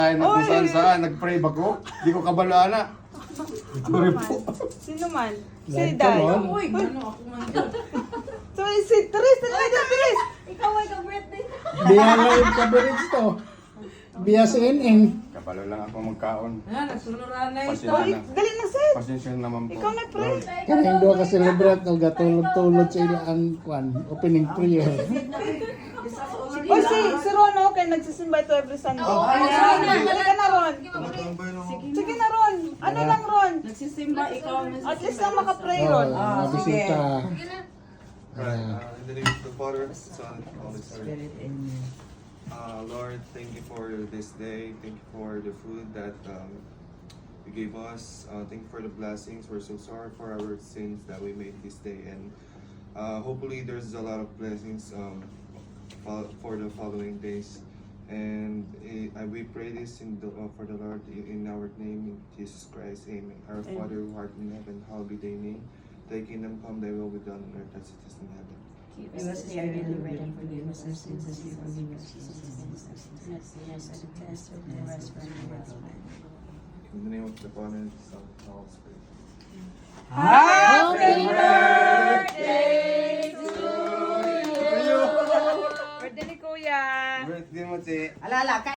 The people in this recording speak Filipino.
Ay, na kung saan, nag-pray ba ko? Di ko kabala na. Sorry po. Sino man? Si Like Day. karon. Uy, ano ako man. So, si Tris, Tris. Ikaw ay ka-birthday. Biya live coverage to. Biya CNN. Kabalo lang ako magkaon. Ayan, nagsunuran na ito. Pasensya na. Dali na, Seth. Pasensya naman po. Ikaw nag-pray. Kaning duha ka celebrate o gatulog-tulog sa ilang kwan opening prayer. O si Ron, okay, nagsisimba ito every Sunday. Dali ka na, Ron. Sige na, Ron. Ano lang, Ron? Nagsisimba, ikaw ang At least lang makapray, Oh, Ron. nabisita. Right. In the name of the Father, Son, and Holy Spirit. Lord, thank you for this day. Thank you for the food that you gave us. Thank you for the blessings. We're so sorry for our sins that we made this day, and hopefully there's a lot of blessings for the following days. And we pray this for the Lord in our name, in Jesus Christ. Amen. Our Father who art in heaven, hallowed be thy name. Thy kingdom come, thy will be done on earth as it is in heaven. Give us the daily bread and forgive us our sins as we forgive our sins. Yes, and test and deliver us from evil. In the name of the Father, and the Son, and the Holy Spirit. Happy birthday to you! Birthday ni Kuya! Birthday mo, si... Alala,